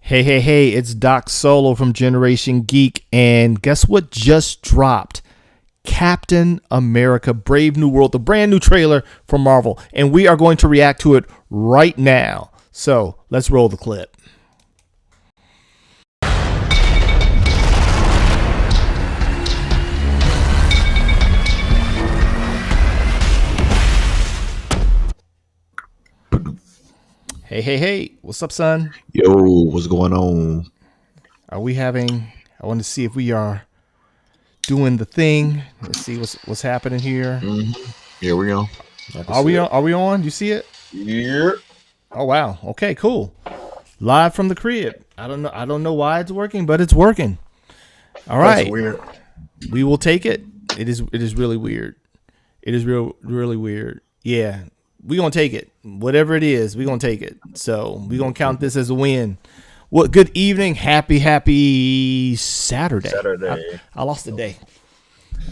Hey, it's Doc Solo from Generation Geek, and guess what just dropped? Captain America Brave New World, the brand new trailer from Marvel, and we are going to react to it right now. So let's roll the clip. Hey, what's up, son? Yo, what's going on? I want to see if we are doing the thing. Let's see what's happening here. Here we go. Are we on? You see it? Yeah. Oh wow. Okay, cool. Live from the crib. I don't know why it's working, but it's working. All right. That's weird. We will take it. It is really weird. It is really weird. Yeah. We're going to take it. Whatever it is, we're going to take it. So we're going to count this as a win. Well, good evening. Happy Saturday. I lost the day.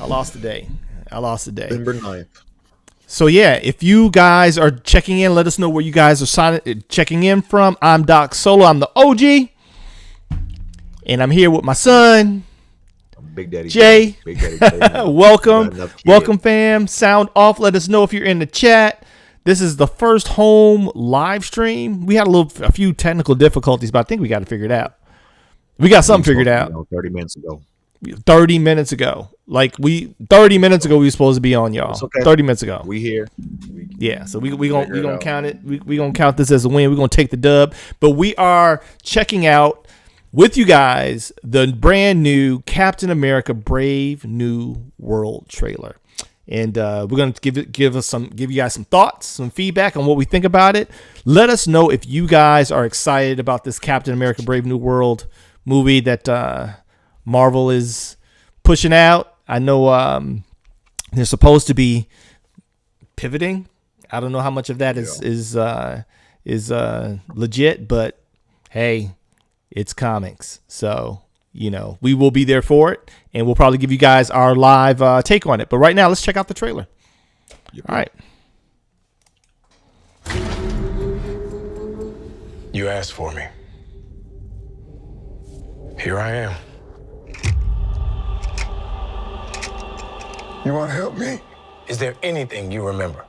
November 9th. So, yeah, if you guys are checking in, let us know where you guys are checking in from. I'm Doc Solo. I'm the OG. And I'm here with my son, Big Daddy Jay. Big Daddy Welcome, fam. Sound off. Let us know if you're in the chat. This is the first home live stream. We had a few technical difficulties, but I think we got it figured out. We got something figured out. 30 minutes ago. 30 minutes ago. 30 minutes ago we were supposed to be on, y'all. Okay. 30 minutes ago. We here. Yeah, so we gonna count it. We gonna count this as a win. We're gonna take the dub. But we are checking out with you guys the brand new Captain America Brave New World trailer. And we're going to give you guys some thoughts, some feedback on what we think about it. Let us know if you guys are excited about this Captain America Brave New World movie that Marvel is pushing out. I know they're supposed to be pivoting. I don't know how much of that is legit, but hey, it's comics, so we will be there for it, and we'll probably give you guys our live take on it. But right now, let's check out the trailer. Yep. All right. You asked for me. Here I am. You want to help me? Is there anything you remember?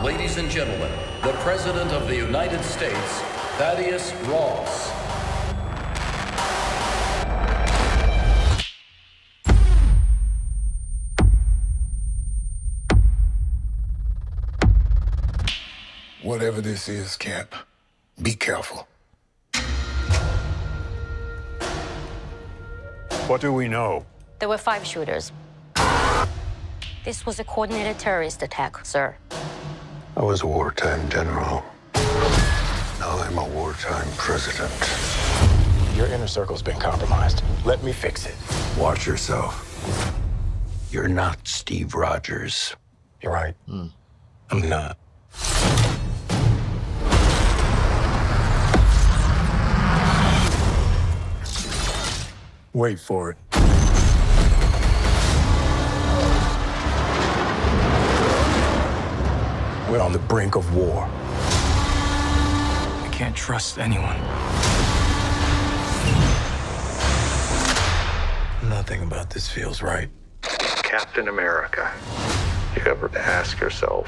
Ladies and gentlemen, the President of the United States, Thaddeus Ross. Whatever this is, Cap, be careful. What do we know? There were 5 shooters. This was a coordinated terrorist attack, sir. I was a wartime general. Now I'm a wartime president. Your inner circle's been compromised. Let me fix it. Watch yourself. You're not Steve Rogers. You're right. I'm not. Wait for it. We're on the brink of war. I can't trust anyone. Nothing about this feels right. Captain America. You ever ask yourself,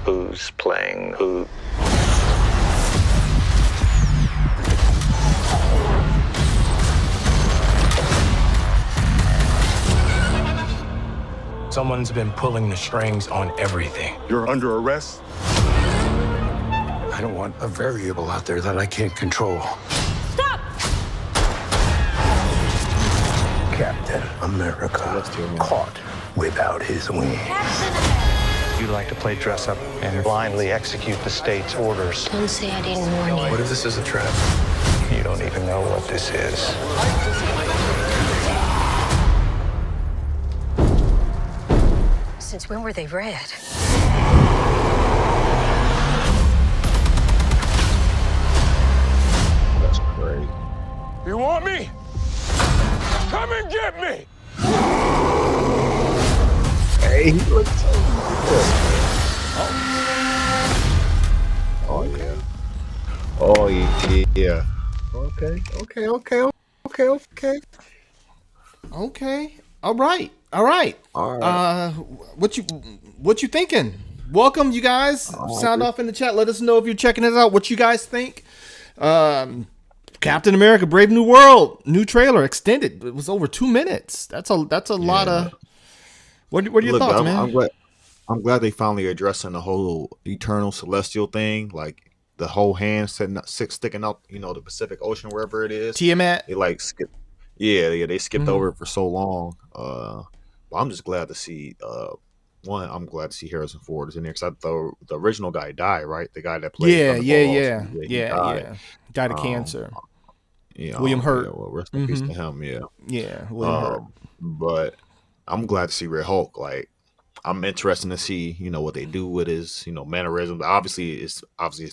who's playing who? Someone's been pulling the strings on everything. You're under arrest? I don't want a variable out there that I can't control. Stop! Captain America caught without his wings. You like to play dress up and Blindly execute the state's orders. Don't say I didn't warn you. What if this is a trap? You don't even know what this is. Since when were they red? That's crazy. You want me? Come and get me! Hey, he looks so good. Oh yeah. yeah. Okay. Okay. All right. All right. All right. What you thinking? Welcome, you guys. Sound off in the chat. Let us know if you're checking it out. What you guys think? Captain America: Brave New World, new trailer, extended. It was over 2 minutes. That's a lot of. What are your thoughts, man? I'm glad they finally addressing the whole eternal celestial thing, like the whole hand sticking up, the Pacific Ocean, wherever it is. Tiamat. They like skip. Yeah, they skipped over it for so long. But I'm just glad to see. One, I'm glad to see Harrison Ford is in there because the original guy died, right? The guy that played. Yeah. Died of cancer. William Hurt. Yeah, well, rest in peace to him. Yeah, William Hurt. But I'm glad to see Red Hulk. Like, I'm interested to see, what they do with his, mannerisms. Obviously, it's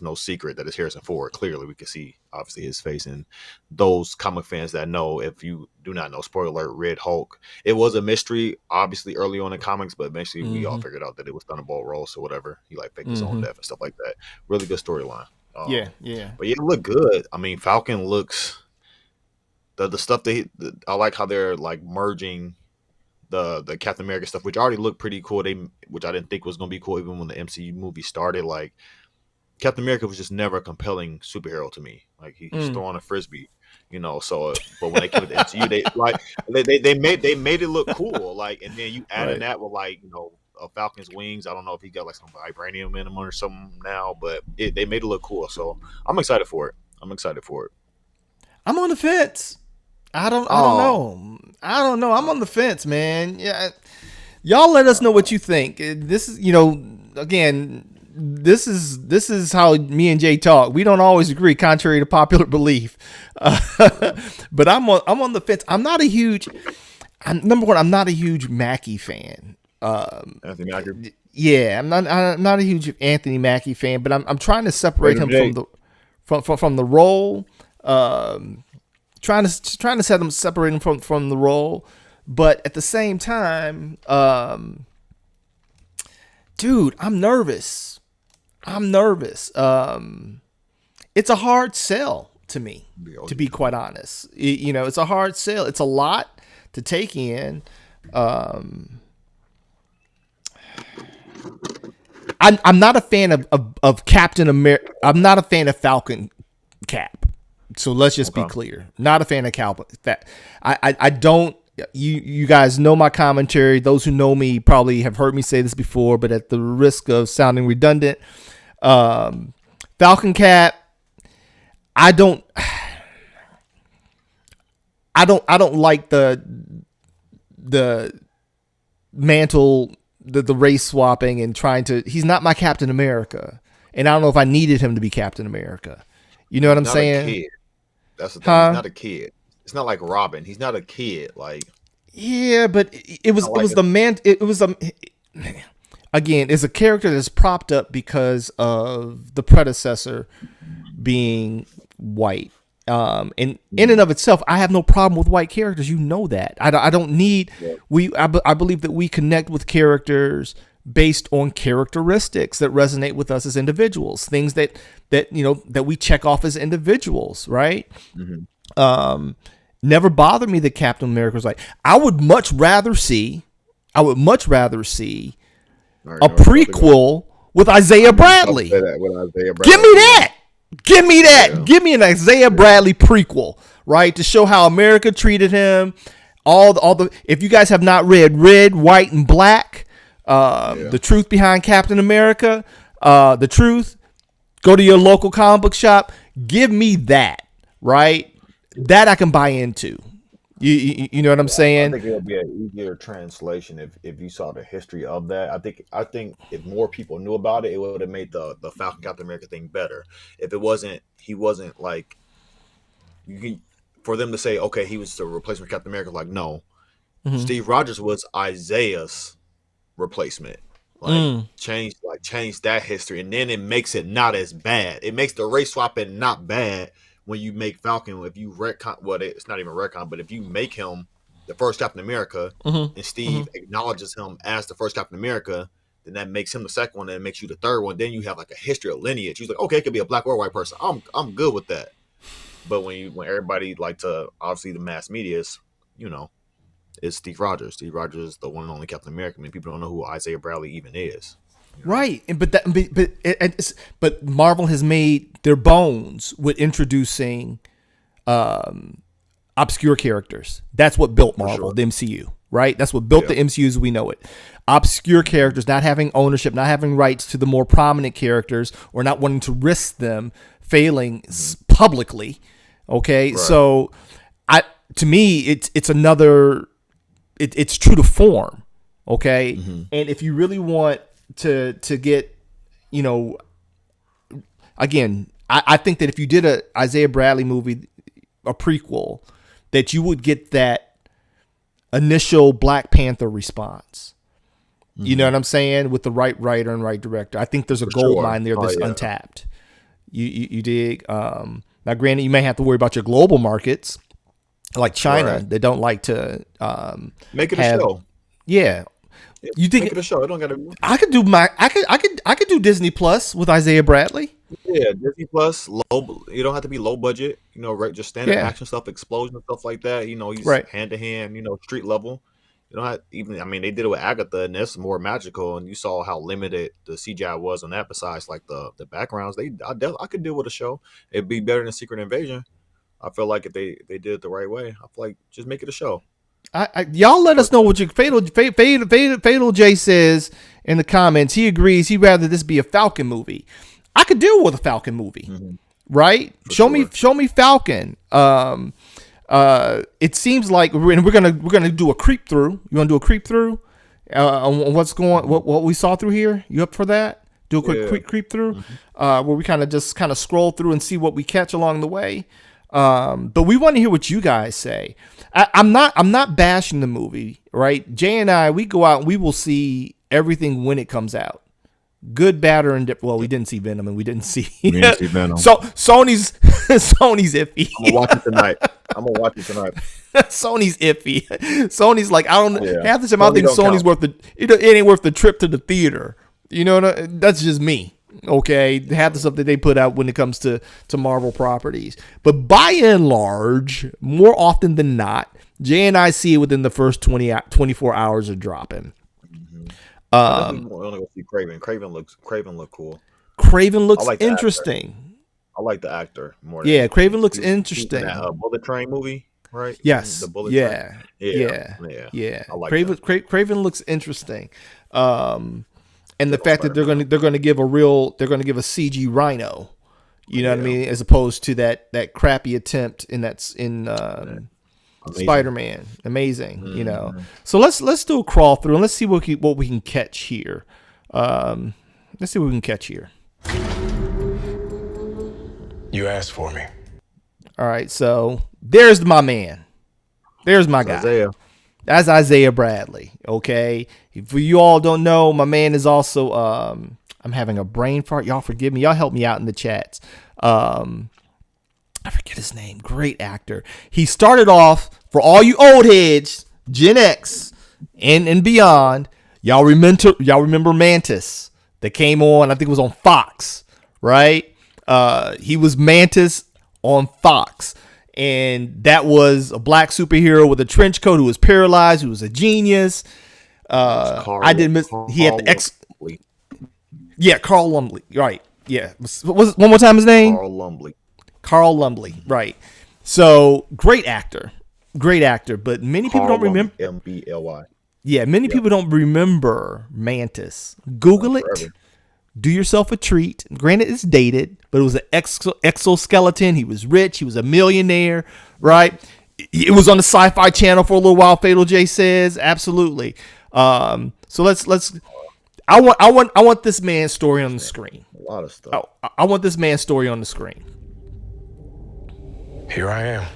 no secret that it's Harrison Ford. Clearly, we can see obviously his face. And those comic fans that know, if you do not know, spoiler alert, Red Hulk. It was a mystery, obviously early on in comics, but eventually we all figured out that it was Thunderbolt Ross or whatever. He faked his own death and stuff like that. Really good storyline. But yeah, it looked good. I mean, Falcon looks the stuff I like how they're merging the Captain America stuff, which already looked pretty cool. Which I didn't think was gonna be cool even when the MCU movie started. Like, Captain America was just never a compelling superhero to me. Like, he's throwing a frisbee, So, but when they came to the MCU, they made it look cool. And then you add in that with a Falcon's wings. I don't know if he got some vibranium in him or something now, but they made it look cool. So I'm excited for it. I'm on the fence. I don't know. I'm on the fence, man. Yeah, y'all let us know what you think. This is, again, this is how me and Jay talk. We don't always agree, contrary to popular belief. But I'm on the fence. I'm not a huge Mackie fan. Anthony Mackie. Yeah, I'm not a huge Anthony Mackie fan, but I'm trying to separate him from the role. Trying to separate him from the role, but at the same time, dude, I'm nervous. It's a hard sell to me, to be quite honest. It's a hard sell. It's a lot to take in. I'm not a fan of Captain America. I'm not a fan of Falcon Cap. So let's just be clear. Not a fan of Cal. I don't. You guys know my commentary. Those who know me probably have heard me say this before, but at the risk of sounding redundant, Falcon Cap. I don't like the mantle, the race swapping and trying to. He's not my Captain America, and I don't know if I needed him to be Captain America. You know what I'm saying? That's the thing. He's not a kid. It's not like Robin. He's not a kid. Yeah, but it was the man. It was again, it's a character that's propped up because of the predecessor being white. And in and of itself, I have no problem with white characters. You know that. I don't need. I believe that we connect with characters based on characteristics that resonate with us as individuals, things that we check off as individuals, right? Never bothered me that Captain America was I would much rather see a prequel with Isaiah Bradley. Give me that. Give me that. Yeah. Give me an Isaiah Bradley prequel, right? To show how America treated him. All the if you guys have not read Red, White, and Black, The Truth Behind Captain America, The Truth, go to your local comic book shop. Give me that, right? That I can buy into. You know what I'm saying? I think it'll be an easier translation if you saw the history of that. I think if more people knew about it, it would have made the Falcon Captain America thing better. If it wasn't, he wasn't for them to say, okay, he was the replacement Captain America. No, Steve Rogers was Isaiah's replacement. Change that history, and then it makes it not as bad. It makes the race swapping not bad. When you make Falcon, if you retcon, it's not even retcon, but if you make him the first Captain America and Steve acknowledges him as the first Captain America, then that makes him the second one, and it makes you the third one. Then you have like a history of lineage. He's like, okay, it could be a black or white person. I'm good with that. But when everybody like to, obviously the mass media is, you know, it's Steve Rogers. Steve Rogers is the one and only Captain America. I mean, people don't know who Isaiah Bradley even is. Right, but Marvel has made their bones with introducing obscure characters. That's what built Marvel, the MCU. Right, that's what built the MCU as we know it. Obscure characters, not having ownership, not having rights to the more prominent characters, or not wanting to risk them failing publicly. Okay, right. So to me, it's another. It's true to form. Okay, and if you really want to get, you know, again, I think that if you did a Isaiah Bradley movie, a prequel, that you would get that initial Black Panther response. You know what I'm saying? With the right writer and right director. I think there's a gold mine there that's untapped. You dig? Now, granted, you may have to worry about your global markets, like China. Right. They don't like to make it a show. Yeah. You think make it a show? I don't gotta. I could do Disney Plus with Isaiah Bradley. Yeah, Disney Plus. Low. You don't have to be low budget. You know, right? Just standard action stuff, explosion stuff like that. You know, he's hand to hand. You know, street level. You don't have even. I mean, they did it with Agatha, and that's more magical. And you saw how limited the CGI was on that. Besides, like the backgrounds, I could deal with a show. It'd be better than Secret Invasion. I feel like if they did it the right way, I feel like just make it a show. Y'all let us know what your Fatal J says in the comments. He agrees. He'd rather this be a Falcon movie. I could deal with a Falcon movie, right? Show me Falcon. It seems like we're gonna do a creep through. You want to do a creep through on what we saw through here? You up for that? Do a quick creep through, where we kind of scroll through and see what we catch along the way. But we want to hear what you guys say. I'm not bashing the movie, right? Jay and I, we go out and we will see everything when it comes out. Good, bad, or indifferent. Well, we didn't see Venom and we didn't see Venom. So Sony's iffy. I'm gonna watch it tonight. Sony's iffy. Sony's like, I don't half the time I think Sony's worth it ain't worth the trip to the theater. You know, that's just me. Okay, half the stuff that they put out when it comes to Marvel properties. But by and large, more often than not, Jay and I see it within the first 24 hours of dropping. I want to go see Kraven. Kraven look cool. Kraven looks interesting. I like the actor more. Kraven looks interesting. That Bullet Train movie, right? Yes. The Bullet Train. Yeah. I like Kraven looks interesting. And the fact that they're going to give a CG Rhino, you know what I mean, as opposed to that crappy attempt in Spider-Man. Amazing, you know. So let's do a crawl through and let's see what we can catch here. Let's see what we can catch here. You asked for me. All right, so there's my man. There's my guy. Isaiah. That's Isaiah Bradley, okay? If you all don't know, my man is also, I'm having a brain fart. Y'all forgive me. Y'all help me out in the chats. I forget his name. Great actor. He started off, for all you old heads, Gen X and beyond, y'all remember Mantis that came on, I think it was on Fox, right? He was Mantis on Fox. And that was a black superhero with a trench coat who was paralyzed, who was a genius. I didn't miss. He had the X. Yeah, Carl Lumbly. Right. Yeah. What was one more time his name? Carl Lumbly. Right. So great actor. But many people don't remember. Mbly. Yeah, many people don't remember Mantis. Google it. Forever. Do yourself a treat. Granted, it's dated, but it was an exoskeleton. He was rich. He was a millionaire, right? It was on the Sci-Fi Channel for a little while. Fatal J says, absolutely. So let's. I want this man's story on the screen. A lot of stuff. I want this man's story on the screen. Here I am.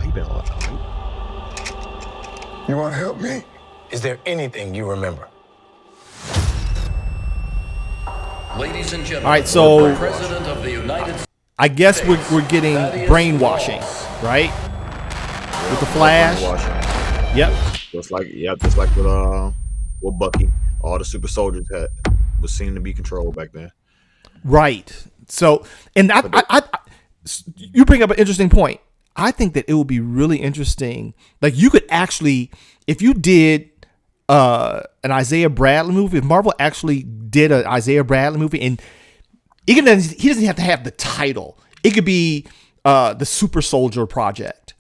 He been a lot. You want to help me? Is there anything you remember? Ladies and gentlemen, all right, so the President of the United States. I guess we're getting brainwashing, right? With the Flash. Yep. Just like with Bucky. all the super soldiers was seen to be controlled back then. Right. So, and you bring up an interesting point. I think that it would be really interesting. Like, you could actually, if you did an Isaiah Bradley movie, if Marvel actually did an Isaiah Bradley movie, and he doesn't have to have the title. It could be the Super Soldier Project.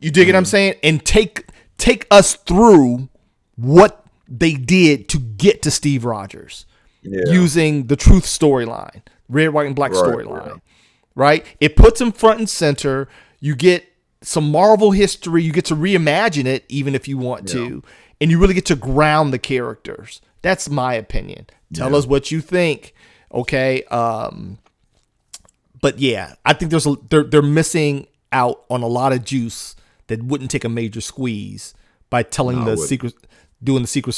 You dig what I'm saying? And take us through what they did to get to Steve Rogers using the Truth storyline, Red, White, and Black storyline. Right? It puts him front and center. You get some Marvel history. You get to reimagine it, even if you want to. And you really get to ground the characters. That's my opinion. Tell us what you think. Okay. But yeah, I think they're missing out on a lot of juice that wouldn't take a major squeeze by telling doing the secret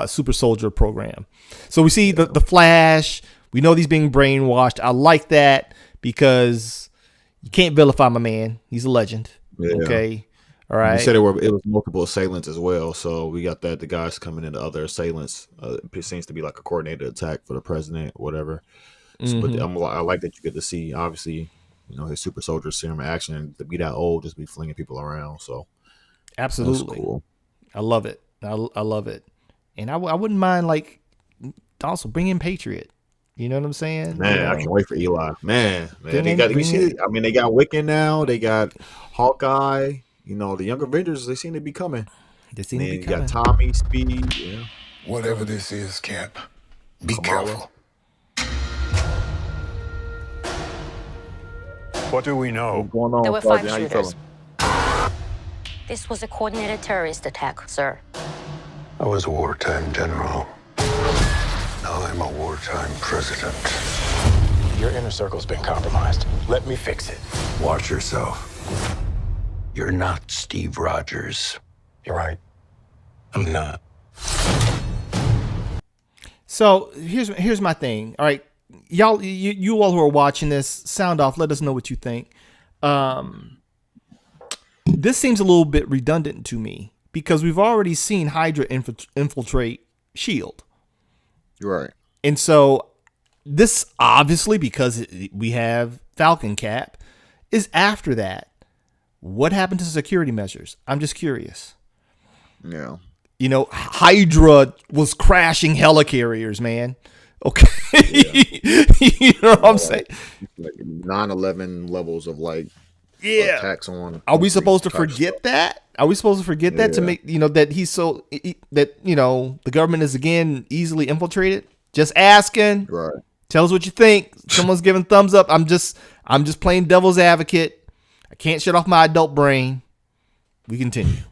super soldier program. So we see the Flash. We know he's being brainwashed. I like that because you can't vilify my man. He's a legend. Yeah. Okay. All right. You said it was multiple assailants as well. So we got that the guys coming into other assailants. It seems to be like a coordinated attack for the president or whatever. So, but I like that you get to see, obviously, his super soldier serum action. To be that old, just be flinging people around. So absolutely, that's cool. I love it. I love it, and I wouldn't mind also bring in Patriot. You know what I'm saying? Man, I can't wait for Eli. Man, they got. They got Wiccan now. They got Hawkeye. The younger Avengers, they seem to be coming. You got Tommy, Speed. Yeah. Whatever this is, Cap, be careful. What do we know? What's going on, there were 5 Sergeant? shooters. This was a coordinated terrorist attack, sir. I was a wartime general. Now I'm a wartime president. Your inner circle's been compromised. Let me fix it. Watch yourself. You're not Steve Rogers. You're right. I'm not. So here's my thing. All right, y'all, you all who are watching this, sound off. Let us know what you think. This seems a little bit redundant to me because we've already seen Hydra infiltrate S.H.I.E.L.D. Right. And so this, obviously, because we have Falcon Cap, is after that. What happened to security measures? I'm just curious. Yeah. Hydra was crashing helicarriers, man. Okay. Yeah. You know what I'm saying? Like 9/11 levels of attacks on. Are we supposed to forget that? Are we supposed to forget that to make that he's so that the government is again easily infiltrated? Just asking. Right. Tell us what you think. Someone's giving thumbs up. I'm just playing devil's advocate. I can't shut off my adult brain. We continue. He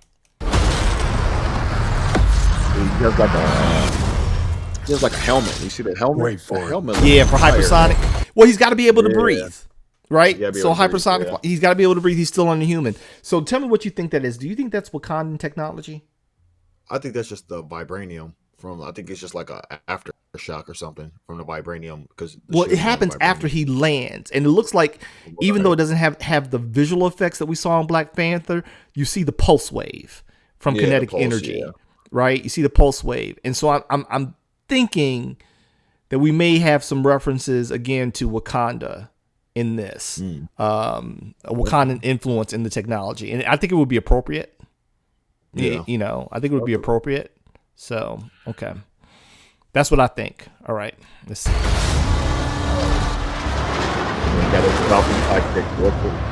has like a helmet. You see the helmet? Wait for it. Helmet. Yeah, for hypersonic. Well, he's got to be able to breathe, right? So hypersonic. Breathe, he's got to be able to breathe. He's still unhuman. So tell me what you think that is. Do you think that's Wakandan technology? I think that's just the vibranium I think it's just like a aftershock or something from the vibranium it happens after he lands, and it looks like even though it doesn't have the visual effects that we saw in Black Panther, you see the pulse wave from kinetic energy, right? You see the pulse wave, and so I'm thinking that we may have some references again to Wakanda in this, a Wakandan influence in the technology, and I think it would be appropriate. Yeah. I think it would be appropriate. So, okay. That's what I think. All right. Let's see.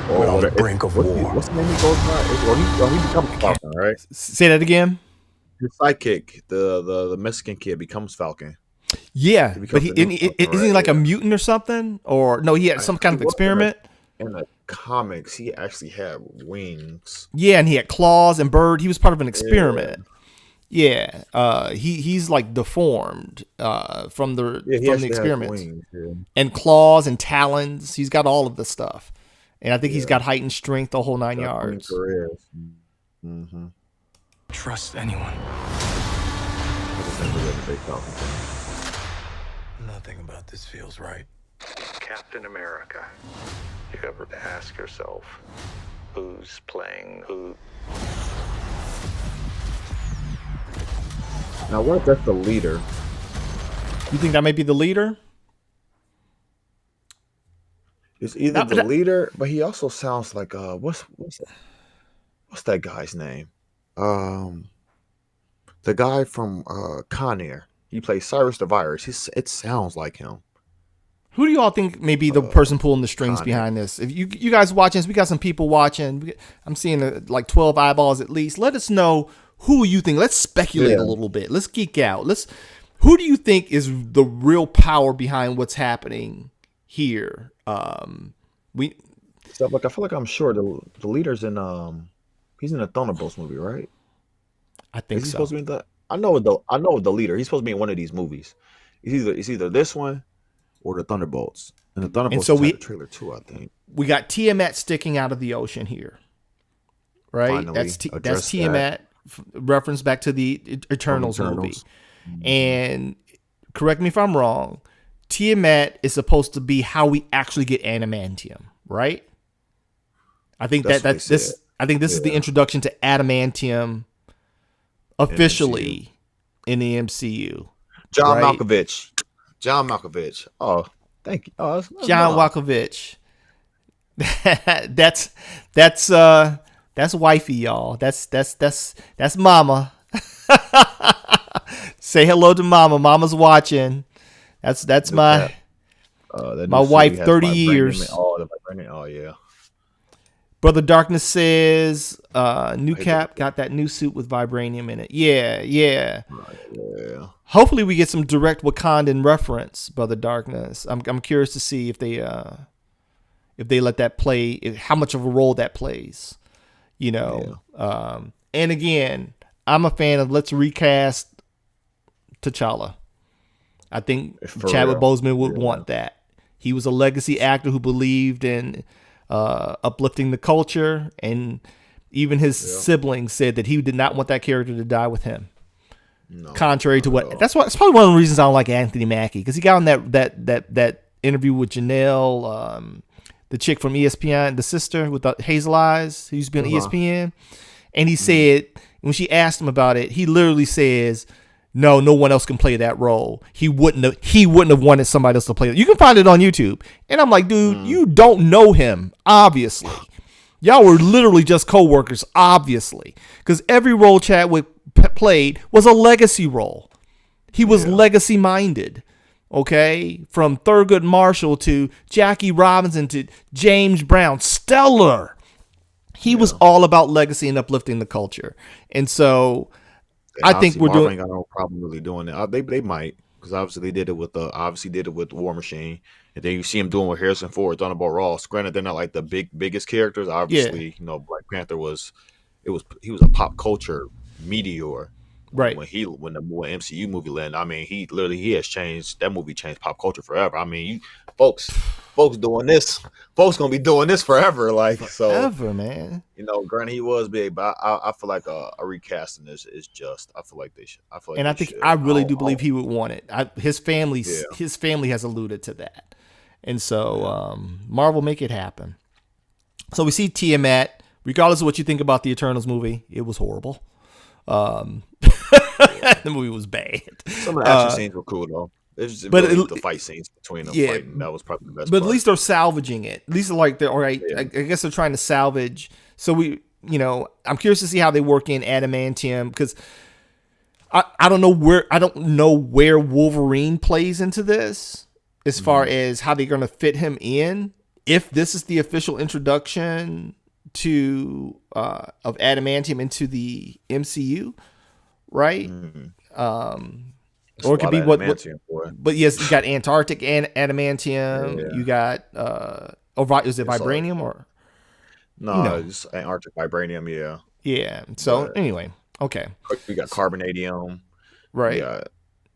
We're on the brink of war. What's the name he goes by? He becomes Falcon, right? Say that again. His sidekick, the Mexican kid, becomes Falcon. Yeah, but isn't he like a mutant or something? Or no, he had some kind of experiment. In the comics, he actually had wings. Yeah, and he had claws and bird. He was part of an experiment. Yeah, he's like deformed from the experiments, and claws and talons. He's got all of the stuff, and I think he's got heightened strength, the whole 9 yards. Mm-hmm. Trust anyone. Nothing about this feels right. Captain America. You ever ask yourself, who's playing who? Now, what if that's the leader? You think that may be the leader? It's either the leader, but he also sounds like what's that guy's name? The guy from Con Air. He plays Cyrus the Virus. It sounds like him. Who do you all think may be the person pulling the strings behind this? If you guys watching this, we got some people watching. I'm seeing like 12 eyeballs at least. Let us know who you think. Let's speculate a little bit. Let's geek out. Who do you think is the real power behind what's happening here? I feel like I'm sure the leader's in he's in the Thunderbolts movie, right? I think so. Supposed to be I know the leader. He's supposed to be in one of these movies. It's either this one or the Thunderbolts. And the Thunderbolts is the trailer too, I think. We got Tiamat sticking out of the ocean here. Right? Finally, that's Tiamat, reference back to the Eternals movie. And correct me if I'm wrong, Tiamat is supposed to be how we actually get adamantium, right? I think that's this. I think this is the introduction to adamantium officially in the MCU. John Malkovich. Oh, thank you. Oh, John Malkovich. That's wifey, y'all. That's mama. Say hello to mama. Mama's watching. That's my wife, 30 years. Oh yeah. Brother Darkness says new cap got that new suit with vibranium in it. Yeah. Yeah. Hopefully we get some direct Wakandan reference, Brother Darkness. I'm curious to see if they let that play, how much of a role that plays. And again, I'm a fan of let's recast T'Challa. I think Chadwick Boseman would want that. He was a legacy actor who believed in uplifting the culture, and even his siblings said that he did not want that character to die with him. No, contrary to what that's probably one of the reasons I don't like Anthony Mackie, because he got on that interview with Janelle, the chick from ESPN, the sister with the hazel eyes who used to be on ESPN, and he said when she asked him about it, he literally says, no one else can play that role. He wouldn't have wanted somebody else to play it. You can find it on YouTube. And I'm like, dude, you don't know him, obviously. Y'all were literally just co-workers, obviously. Because every role Chadwick played was a legacy role. He was legacy-minded, okay? From Thurgood Marshall to Jackie Robinson to James Brown. Stellar. He was all about legacy and uplifting the culture. And so I think we're Marvel ain't got no problem really doing it. They might, because obviously they did it with War Machine, and then you see him doing with Harrison Ford, Thunderbolt Ross. Granted, they're not like the biggest characters. Obviously, Black Panther he was a pop culture meteor, right? When the MCU movie landed, I mean, he has changed. That movie changed pop culture forever. I mean, folks doing this. Folks gonna be doing this forever, forever, man. Granted he was big, but I feel like a recasting is just. I feel like they should. I really do believe he would want it. His family has alluded to that, and so Marvel, make it happen. So we see Tiamat. Regardless of what you think about the Eternals movie, it was horrible. The movie was bad. Some of the action scenes were cool though. The fight scenes between them fighting, that was probably the best part. At least they're salvaging it. At least they're all right. Yeah. I guess they're trying to salvage. So I'm curious to see how they work in adamantium, because I don't know where Wolverine plays into this as far as how they're going to fit him in. If this is the official introduction of adamantium into the MCU, right? Or it could be but yes, you got Antarctic and adamantium. Yeah. You got is it vibranium or no? It's Antarctic vibranium. Yeah. So anyway, okay. We got carbonadium, right?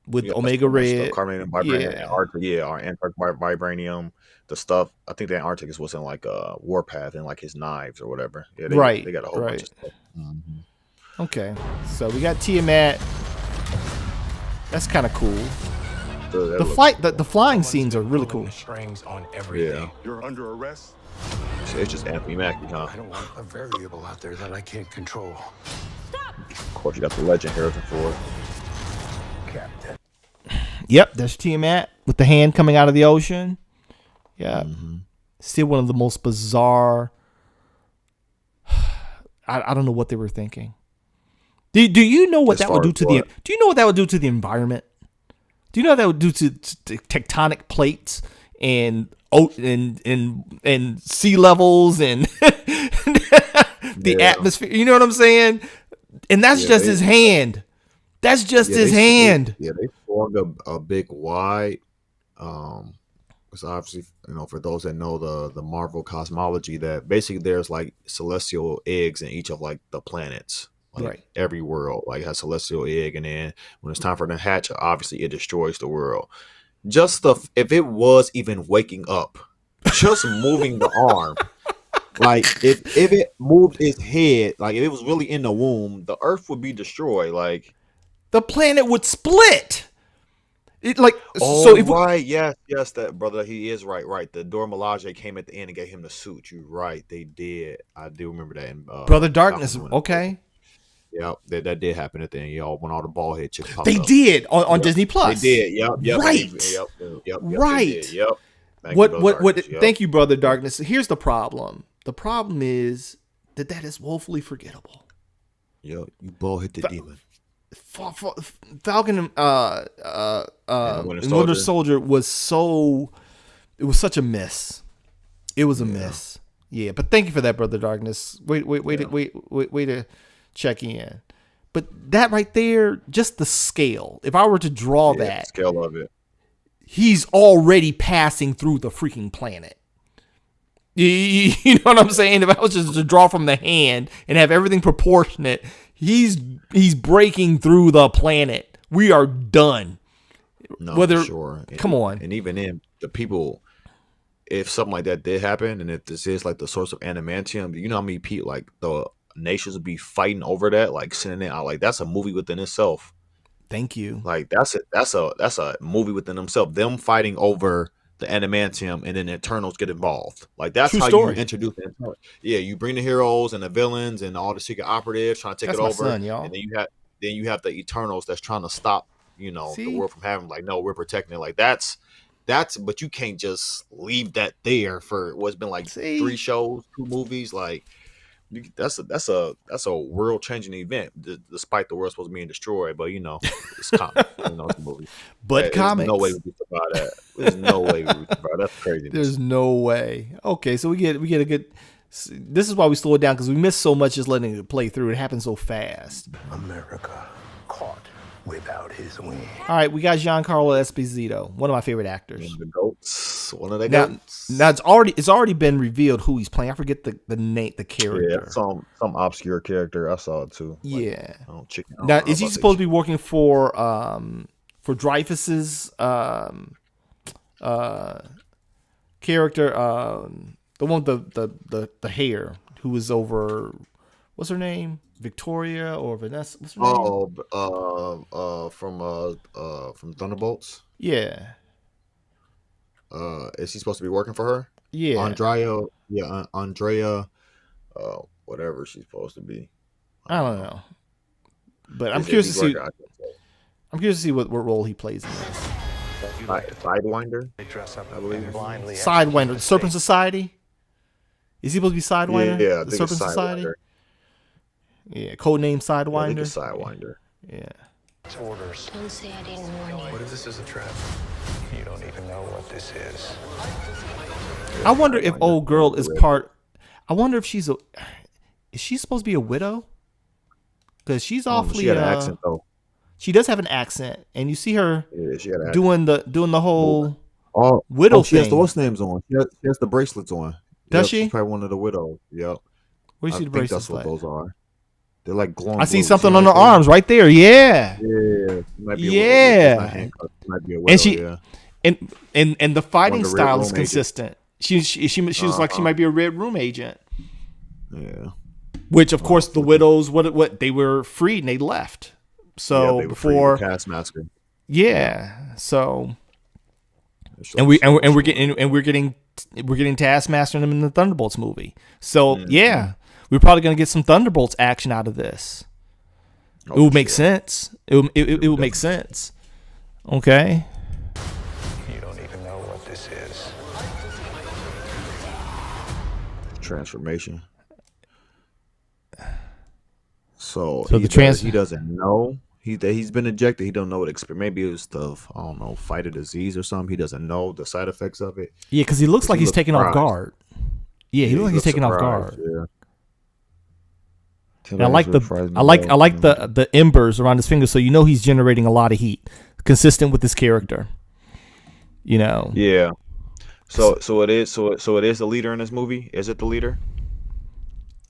With Omega Red, carbonadium, vibranium, Antarctic, our Antarctic vibranium. The stuff, I think the Antarctic is what's in like Warpath and like his knives or whatever. Yeah, they got a whole bunch of stuff. Mm-hmm. Okay, so we got Tiamat. That's kind of cool. The flying scenes are really cool. Strings on everything. Yeah. You're under arrest. It's just Anthony Mackie, huh? I don't want a variable out there that I can't control. Stop! Of course, you got the legend Harrison Ford. Yep, there's Tiamat with the hand coming out of the ocean. Yeah, still one of the most bizarre. I don't know what they were thinking. Do you know what that would do to the? Do you know what that would do to the environment? Do you know what that would do to tectonic plates and sea levels and the atmosphere? You know what I'm saying? And that's just his hand. That's just his hand. They formed a big wide. It's obviously, for those that know the Marvel cosmology, that basically there's like celestial eggs in each of like the planets. Like right. Every world like has celestial egg, and then when it's time for them to hatch, obviously it destroys the world. If it was even waking up, just moving the arm, like if it moved its head, like if it was really in the womb, the Earth would be destroyed. Like the planet would split. Yes, that brother, he is right. The Dora Milaje came at the end and gave him the suit. You're right, they did. I do remember that. In, Brother Darkness, okay. Yep, that did happen at the end, y'all. When all the bald head chicks popped they up. did on Disney Plus. They did. Yep. Right. Yep. Right. Yep. What? Thank you, Brother Darkness. Here's the problem. The problem is that is woefully forgettable. Yo, you bald hit the demon. Falcon and Winter Soldier was such a miss. It was a miss. Yeah, but thank you for that, Brother Darkness. Wait to check in. But that right there, just the scale. If I were to draw that scale of it, he's already passing through the freaking planet. You know what I'm saying? If I was just to draw from the hand and have everything proportionate, he's breaking through the planet. We are done. No, for sure. Come on. And even then, the people, if something like that did happen, and if this is like the source of adamantium, you know how many people, like the nations would be fighting over that, like sending it out. Like that's a movie within itself. Thank you. Like that's a movie within themselves. Them fighting over the adamantium, and then the Eternals get involved. Like that's True how story. you introduce the Eternals. Yeah, you bring the heroes and the villains and all the secret operatives trying to take That's it my over, son, y'all. and then you have the Eternals that's trying to stop the world from having, like, no, we're protecting it. Like that's but you can't just leave that there for what's been like 3 shows, 2 movies. Like that's a world changing event, despite the world supposed to be destroyed. But it's comic, it's a movie. But comics, no way we could survive that. There's no way we could survive. That's crazy. There's no way. Okay, so we get a good. This is why we slow it down, because we missed so much just letting it play through. It happened so fast. America caught without his wing. All right, we got Giancarlo Esposito, one of my favorite actors. One of the goats. Now it's already been revealed who he's playing. I forget the name, the character. Yeah, some obscure character. I saw it too. Yeah. Now is he supposed to be working for Dreyfus's character? The one with the hair, who was over, what's her name? Victoria or Vanessa? What's her name? From Thunderbolts. Yeah. Is he supposed to be working for her? Yeah. Andrea. Whatever she's supposed to be. I don't know. But I'm curious to see. I'm curious to see what role he plays in this. Sidewinder. I believe. Sidewinder. The Serpent Society. Is he supposed to be Sidewinder? Yeah, I the think Serpent it's Society. Sidewinder. Yeah, codename Sidewinder. I think it's Sidewinder. Yeah. Orders. Don't say I didn't warn you. What if this is a trap? You don't even know what this is. I wonder if old girl is part. I wonder if is she supposed to be a widow? Because she's awfully. She had an accent though. She does have an accent, and you see her doing the whole thing. widow She thing. has the what's names on. She has the bracelets on. Does she? She's probably one of the widows. Yep. Where do you see the bracelets? That's what those are. They're like glowing. I see something on her arms right there. Yeah. Yeah. Might be yeah. Might be a widow, and the fighting style is consistent. She was like she might be a Red Room agent. Yeah. Which of course the widows what they were freed and they left. So they were before Taskmaster. Yeah. So we're getting Taskmaster in the Thunderbolts movie. So yeah, we're probably gonna get some Thunderbolts action out of this. It would make sense. It would make sense. Okay. is. Transformation. So he doesn't know he's been injected. He don't know what maybe it was I don't know, fight a disease or something. He doesn't know the side effects of it. Yeah, because he looks like he's taken off surprised. guard. Yeah, he looks like he's taken off guard. Yeah. And I like the embers around his fingers, so you know he's generating a lot of heat, consistent with his character. You know. Yeah. So it is the leader in this movie. Is it the leader?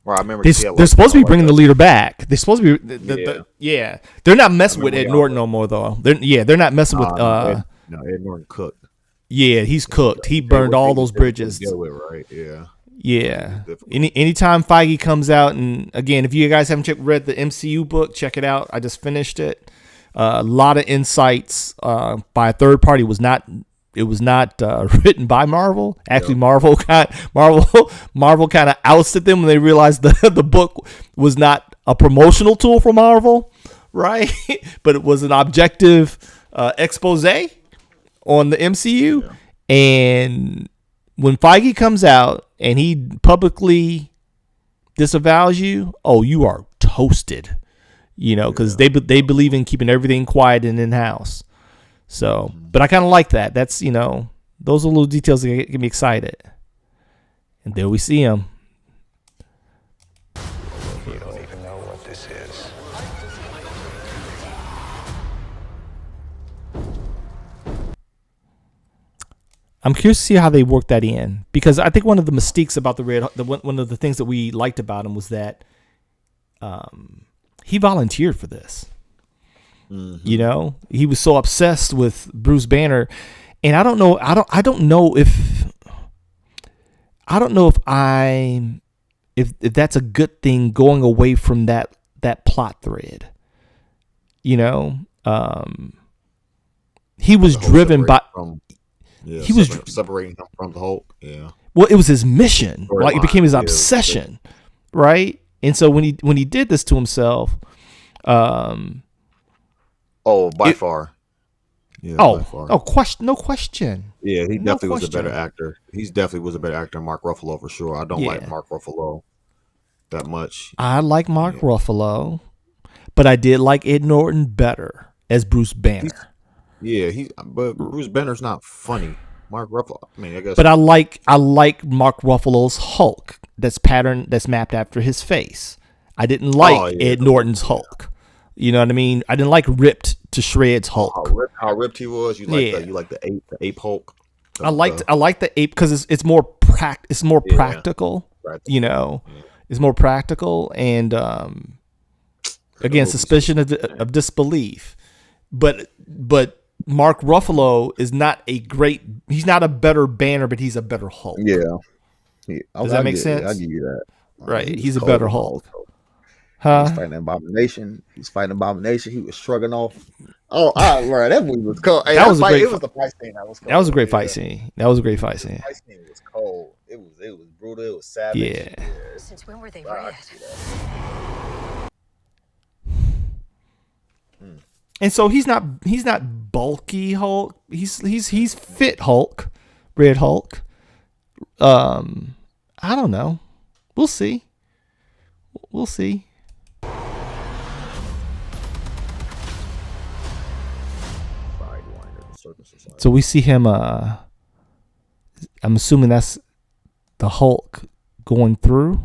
Or I remember they're supposed to be bringing the leader back. They're supposed to be. Yeah. They're not messing with Ed Norton no more though. They're not messing with. Ed Norton cooked. Yeah, he's cooked. He burned all those bridges. Right. Yeah. Yeah. Anytime Feige comes out, and again, if you guys haven't read the MCU book, check it out. I just finished it. A lot of insights by a third party. It was not written by Marvel. Actually, Marvel kind of ousted them when they realized the book was not a promotional tool for Marvel, right? But it was an objective expose on the MCU. Yeah. And when Feige comes out and he publicly disavows you, you are toasted. You know, because they believe in keeping everything quiet and in-house. So, but I kind of like that. That's, those are little details that get me excited. And there we see him. You don't even know what this is. I'm curious to see how they work that in, because I think one of the mystique about one of the things that we liked about him was that he volunteered for this. Mm-hmm. He was so obsessed with Bruce Banner, and I don't know if that's a good thing, going away from that plot thread. He was driven by separating him from the Hulk. Yeah. Well, it was his mission. Like, it became his obsession, right? And so when he did this to himself, by far. Yeah, by far. No question. Yeah, he definitely was a better actor. He definitely was a better actor than Mark Ruffalo for sure. I don't like Mark Ruffalo that much. I like Mark Ruffalo, but I did like Ed Norton better as Bruce Banner. But Bruce Banner's not funny. Mark Ruffalo, I guess. But I like Mark Ruffalo's Hulk. That's mapped after his face. I didn't like Ed Norton's Hulk. You know what I mean? I didn't like ripped to shreds Hulk. How ripped he was. You like the ape Hulk. I like the ape because it's more practical. It's more practical, and again, suspicion of disbelief. But Mark Ruffalo is not he's not a better Banner, but he's a better Hulk. Yeah. Does that make sense? I give you that. Right. He's a better Hulk. Huh? He's fighting Abomination. He was shrugging off. Right. That movie was cold. Hey, it was the fight scene that was cold. That was a great fight scene. The fight scene was cold. It was brutal. It was savage. Yeah. Since when were they red? And so he's not bulky Hulk. He's fit Hulk, Red Hulk. I don't know. We'll see. So we see him. I'm assuming that's the Hulk going through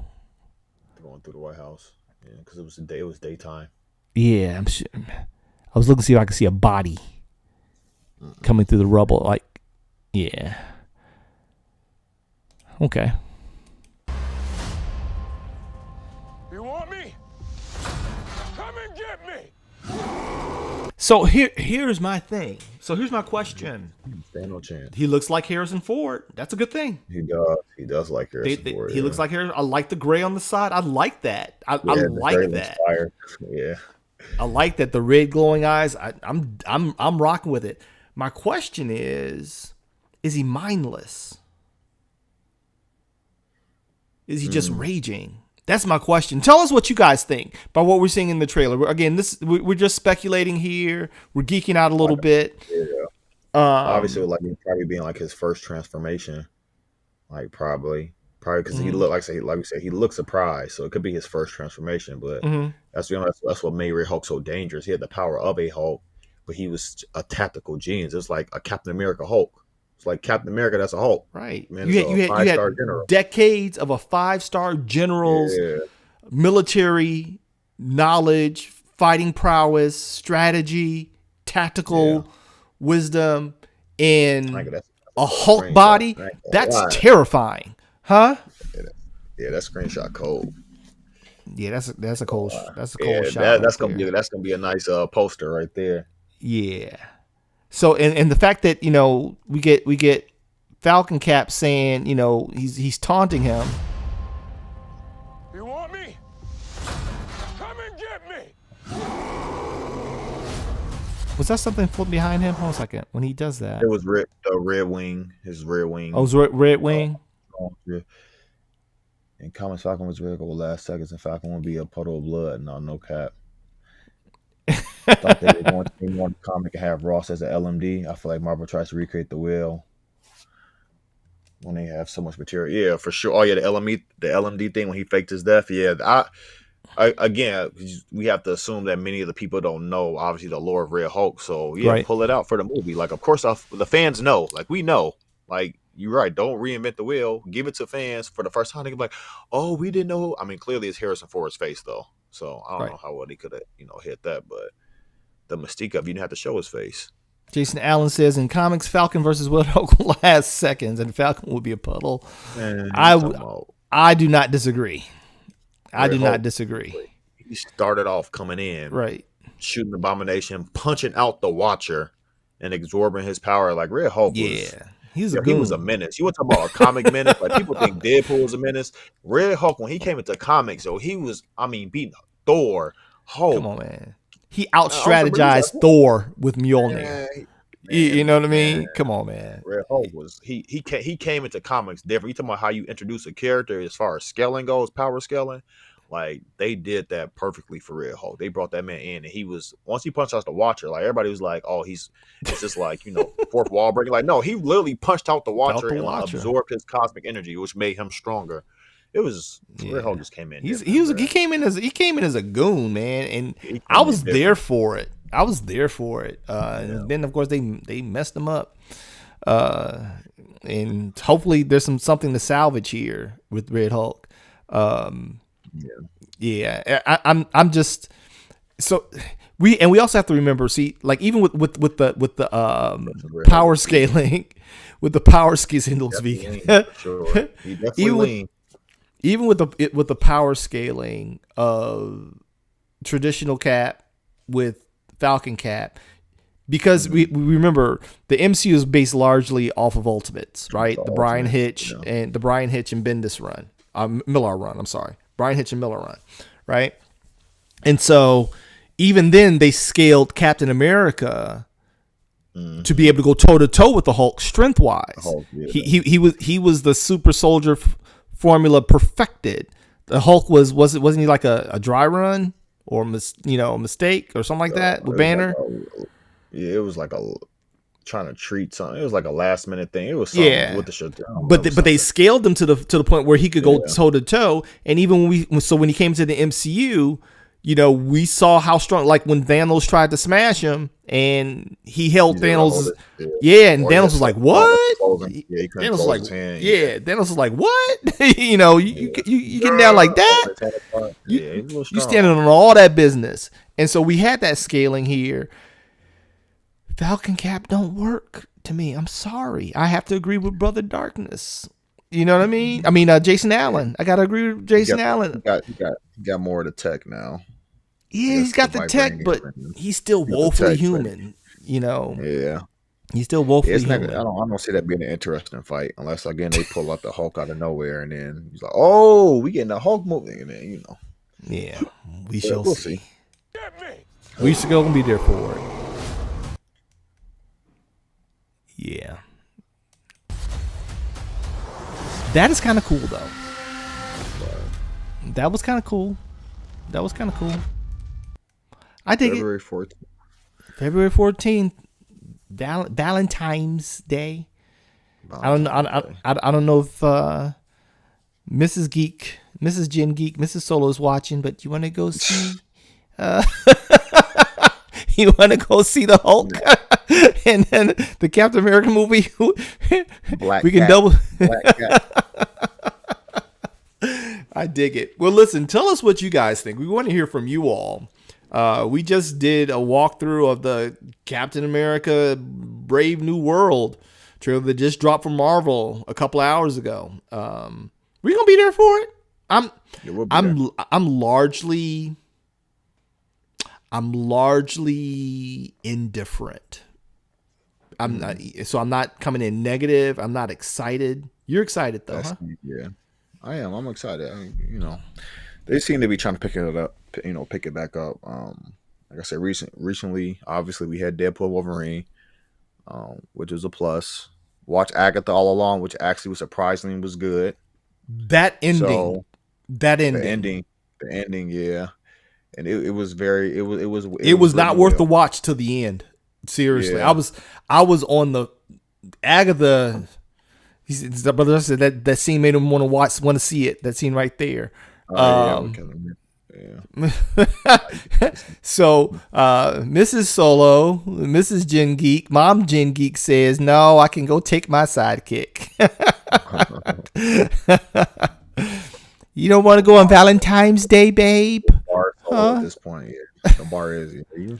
the White House. Yeah, because it was daytime. Yeah, I'm sure. I was looking to see if I could see a body coming through the rubble. Like, yeah. Okay. You want me? Come and get me! So here's my thing. So here's my question. Stand no chance. He looks like Harrison Ford. That's a good thing. He does. He does like Harrison Ford. He looks like Harrison. I like the gray on the side. I like that. I like that. Yeah. I like that, the red glowing eyes. I'm rocking with it. My question is he mindless? Is he just raging? That's my question. Tell us what you guys think by what we're seeing in the trailer. Again, we're just speculating here. We're geeking out a little bit. Yeah. Obviously, like it probably being like his first transformation, like probably because he looked like say like we said he looked surprised, so it could be his first transformation. But that's what made Red Hulk so dangerous. He had the power of a Hulk, but he was a tactical genius. It's like a Captain America Hulk. It's like Captain America, that's a Hulk. Right. Man, You had general. decades of a 5-star general's military knowledge, fighting prowess, strategy, tactical wisdom, and a Hulk body. That's terrifying, huh? Yeah, that screenshot cold. Yeah, that's a cold shot. That's Right gonna be a nice poster right there. Yeah. So and the fact that we get Falcon Cap saying he's taunting him. You want me? Come and get me. Was that something floating behind him? Hold on a second. When he does that, It was Red Wing, his Red Wing. oh, it was Red Wing. And Comics Falcon was red over last seconds, and Falcon would be a puddle of blood. No cap. Thought they were going to comic and have Ross as an LMD. I feel like Marvel tries to recreate the wheel when they have so much material. Yeah, for sure. Oh yeah, the LMD thing when he faked his death. Yeah, again, we have to assume that many of the people don't know, obviously, the lore of Red Hulk. So yeah, Right. pull it out for the movie. Like, of course, the fans know. Like, we know. Like, you're right. Don't reinvent the wheel. Give it to fans for the first time. They can be like, oh, we didn't know. I mean, clearly it's Harrison Ford's face though, so I don't Right. know how well he could have hit that, but the mystique of you didn't have to show his face. Jason Allen says in comics, Falcon versus Red Hulk will last seconds, and Falcon will be a puddle. Man, I do not disagree. I Red do Hulk. not disagree. He started off coming in, Right. shooting Abomination, punching out the Watcher, and absorbing his power. Like Red Hulk was. Yeah. He He was a menace. You want to talk about a comic menace? Like people think Deadpool was a menace. Red Hulk, when he came into comics, so he was, beating Thor, Hulk. Come on, man. He out-strategized Thor with Mjolnir. Man, You know what I mean? Come on, man. Red Hulk was he came into comics different. You talking about how you introduce a character as far as scaling goes, power scaling. Like they did that perfectly for Red Hulk. They brought that man in, and he was once he punched out the Watcher. Like everybody was like, "Oh, it's just like fourth wall breaking." Like no, he literally punched out the Watcher and absorbed his cosmic energy, which made him stronger. It was Red Hulk just came in. He came in as a goon, man, and I was there for it. And then of course they messed him up. And hopefully there's something to salvage here with Red Hulk. I'm just so we also have to remember, see, like even with the power scaling, with the power scaling, even with the power scaling of traditional Cap with Falcon Cap, because we remember the MCU is based largely off of Ultimates, right? The Brian Hitch and Bendis run, Miller run. I'm sorry, Brian Hitch and Miller run, right? And so even then they scaled Captain America to be able to go toe to toe with the Hulk strength wise. He was the super soldier formula perfected. The Hulk wasn't he like a dry run or a mistake or something like that with Banner? It was like trying to treat something. It was like a last minute thing. It was something with the shutdown. But they scaled him to the point where he could go toe to toe. And even when he came to the MCU, we saw how strong. Like when Thanos tried to smash him, and he held Thanos. And Thanos was like, "What?" Thanos was like, Thanos was like, "What?" You getting down like that? You standing on all that business, and so we had that scaling here. Falcon Cap don't work to me. I'm sorry. I have to agree with Brother Darkness. You know what I mean? Jason Allen. I gotta agree with Jason Allen. He got more of the tech now. Yeah, he's got the tech, but he's still woefully human. Yeah. He's still woefully human. I don't see that being an interesting fight unless again they pull out the Hulk out of nowhere and then he's like, "Oh, we getting the Hulk movie," and then Yeah, we shall we'll see. Get me. We still gonna be there for it. Yeah. That is kind of cool, though. That was kind of cool. I dig February 14th. February 14th. Valentine's Day. I don't know. I don't know if Mrs. Jen Geek, Mrs. Solo is watching, but you want to go see? You want to go see the Hulk and then the Captain America movie? Black we can Cat. double. Black Cat. I dig it. Well, listen, tell us what you guys think. We want to hear from you all. We just did a walkthrough of the Captain America Brave New World trailer that just dropped from Marvel a couple hours ago. We gonna be there for it. I'm largely indifferent. I'm not coming in negative. I'm not excited. You're excited though, huh? Yeah, I am. I'm excited. They seem to be trying to pick it up. Pick it back up. Like I said, recently, obviously we had Deadpool Wolverine, which was a plus. Watch Agatha All Along, which actually surprisingly was good. The ending, yeah. And it was very it was not worth the watch till the end. Seriously, Yeah. I was on the Agatha. The brother said that scene made him want to see it. That scene right there. So Mrs. Solo, Mrs. Jen Geek, Mom Jen Geek says, "No, I can go take my sidekick." You don't want to go on Valentine's Day, babe? Bar is low at this point. Yeah. The bar is. You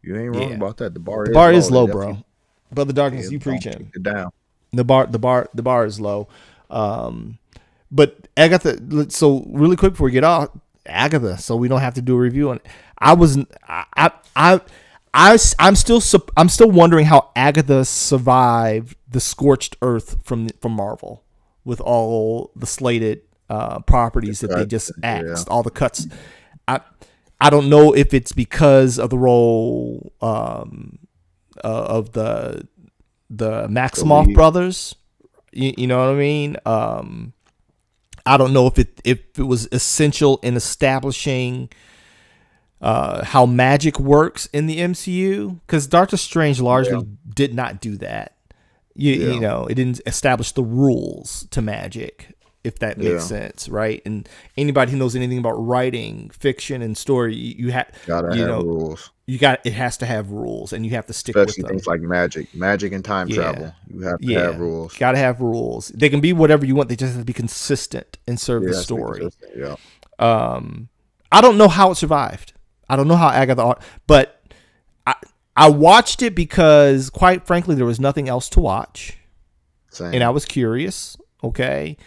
ain't wrong about that. The bar is low, bro. Brother Darkness, you preaching. It down. The bar is low. But Agatha. So really quick before we get off, Agatha, so we don't have to do a review on it. I'm still wondering how Agatha survived the scorched earth from Marvel with all the slated properties that they just axed, all the cuts. I don't know if it's because of the role of the Maximoff brothers. You know what I mean? I don't know if it was essential in establishing how magic works in the MCU, because Doctor Strange largely did not do that. You know, it didn't establish the rules to magic, if that makes sense, right? And anybody who knows anything about writing fiction and story, you have rules. It has to have rules, and you have to stick with them. Especially things like magic and time travel. You have to have rules. Got to have rules. They can be whatever you want. They just have to be consistent and serve the story. I don't know how it survived. I don't know how Agatha, but I watched it because, quite frankly, there was nothing else to watch. Same. And I was curious. Okay.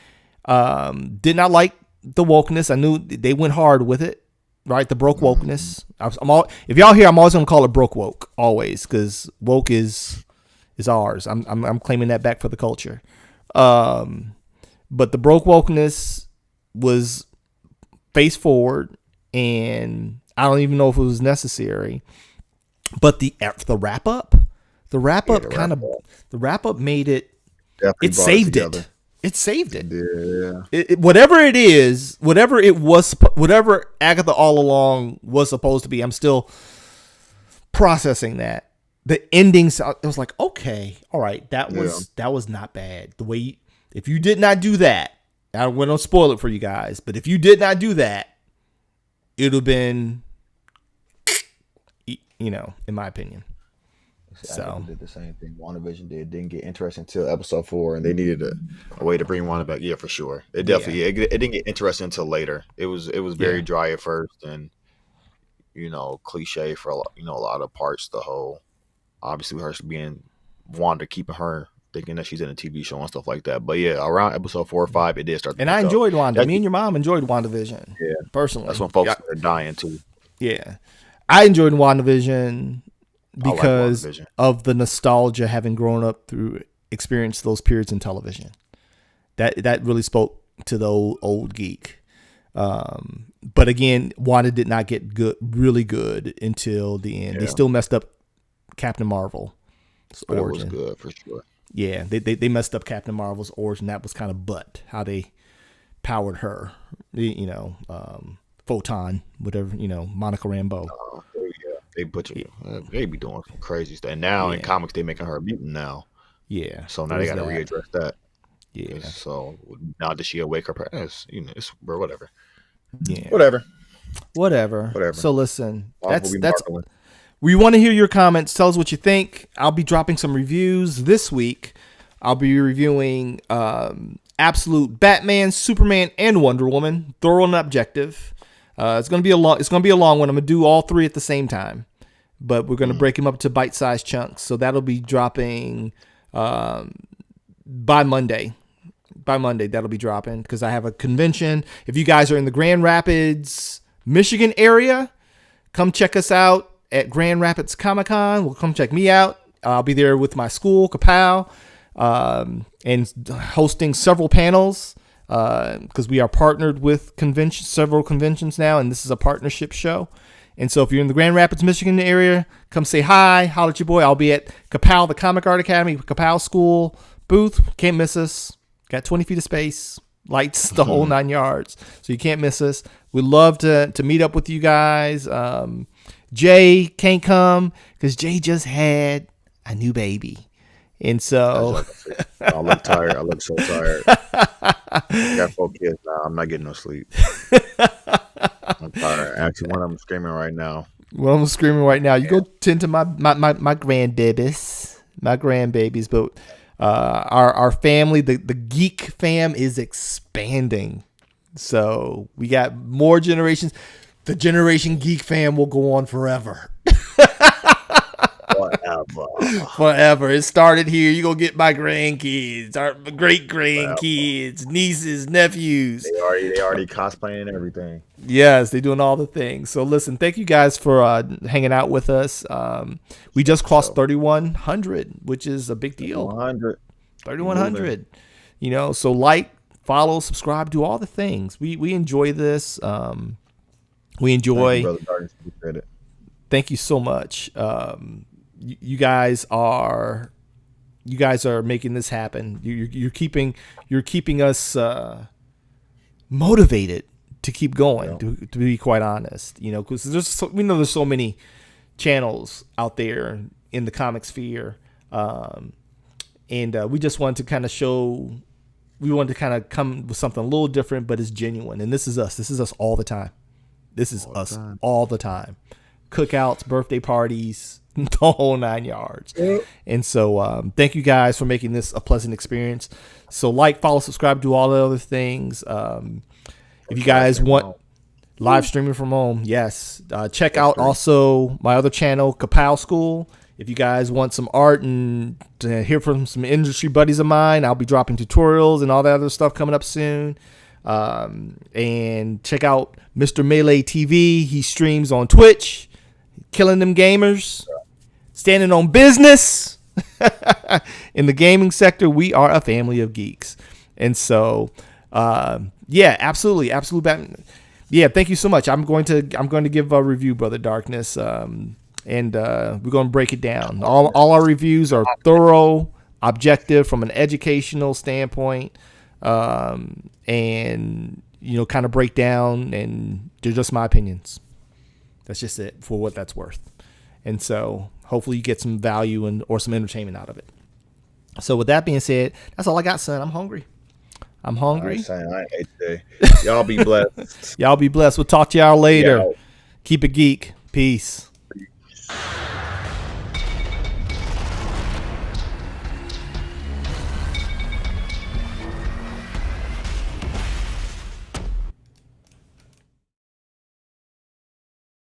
Did not like the wokeness. I knew they went hard with it, right? The broke wokeness. If y'all hear, I'm always gonna call it broke woke, always, because woke is ours. I'm claiming that back for the culture. But the broke wokeness was face forward, and I don't even know if it was necessary. But the wrap up made it. It saved it. It saved it. Yeah. Whatever it is, whatever Agatha All Along was supposed to be, I'm still processing that. The endings, it was like, okay, all right, that was not bad. The way if you did not do that, I won't spoil it for you guys, but if you did not do that, it would have been, in my opinion. So did the same thing WandaVision didn't get interesting until episode 4, and they needed a way to bring Wanda back. Yeah, for sure. It definitely it didn't get interesting until later. It was very dry at first, and cliche for a lot of parts. The whole obviously her being Wanda, keeping her thinking that she's in a TV show and stuff like that. But yeah, around episode 4 or 5, it did start. And I enjoyed Wanda. Me and your mom enjoyed WandaVision. Yeah, personally, that's when folks are dying too. Yeah, I enjoyed WandaVision because of the nostalgia, having grown up through experienced those periods in television. That really spoke to the old geek. But again, Wanda did not get really good until the end. Yeah. They still messed up Captain Marvel's origin. It was good for sure. Yeah, they messed up Captain Marvel's origin. That was kind of how they powered her. Photon, whatever, Monica Rambeau. They butcher. They be doing some crazy stuff. And now in Yeah. comics, they making her a mutant now. Yeah. So now they got to there's that. readdress that. Yeah. So now that she awake her parents, it's bro, whatever. Yeah. Whatever. Whatever. So listen, Marvel be that's. marveling. We want to hear your comments. Tell us what you think. I'll be dropping some reviews this week. I'll be reviewing Absolute Batman, Superman, and Wonder Woman. Thorough and objective. It's gonna be a long one. I'm gonna do all three at the same time, but we're gonna break them up to bite-sized chunks. So that'll be dropping by Monday. By Monday, that'll be dropping because I have a convention. If you guys are in the Grand Rapids, Michigan area, come check us out at Grand Rapids Comic Con. Well, come check me out. I'll be there with my school, Kapow, and hosting several panels because we are partnered with several conventions now, and this is a partnership show. And so if you're in the Grand Rapids, Michigan area, come say hi, holler at your boy. I'll be at Kapow, the Comic Art Academy, Kapow School booth. Can't miss us. Got 20 feet of space, lights, the whole 9 yards. So you can't miss us. We'd love to meet up with you guys. Jay can't come because Jay just had a new baby. And so I look tired. I look so tired. I got 4 kids now. I'm not getting no sleep. I'm tired. Actually, one of them screaming right now. Well, I'm screaming right now. You go tend to my grandbabies, but our family, the geek fam, is expanding. So we got more generations. The Generation Geek fam will go on forever. Forever. It started here. You go get my grandkids, our great grandkids, nieces, nephews. They already cosplaying and everything. Yes, they're doing all the things. So listen, thank you guys for hanging out with us. We just crossed 3,100, which is a big deal. 3,100. You know, so like, follow, subscribe, do all the things. We enjoy this. We enjoy. Thank you, Brother Darkness. Thank you so much. You guys are making this happen. You're keeping us motivated to keep going. To be quite honest, you know, because there's so many channels out there in the comic sphere, and we just wanted to kind of show. We wanted to kind of come with something a little different, but it's genuine. And this is us. This is us all the time. This is us all the time. Cookouts, birthday parties, the whole 9 yards. And so thank you guys for making this a pleasant experience. So like, follow, subscribe, do all the other things. If you guys want live streaming from home, yes. Check out also my other channel, Kapow School. If you guys want some art and to hear from some industry buddies of mine, I'll be dropping tutorials and all that other stuff coming up soon. And check out Mr. Melee TV. He streams on Twitch, killing them gamers, standing on business. In the gaming sector, we are a family of geeks. And so, yeah, absolutely. Absolute Batman. Yeah, thank you so much. I'm going to give a review, Brother Darkness. And we're going to break it down. All our reviews are thorough, objective from an educational standpoint, and you know, kind of break down, and they're just my opinions. That's just it, for what that's worth. And so hopefully you get some value or some entertainment out of it. So with that being said, that's all I got, son. I'm hungry. I ain't ate today. Y'all be blessed. Y'all be blessed. We'll talk to y'all later. Yeah. Keep it geek. Peace. Peace.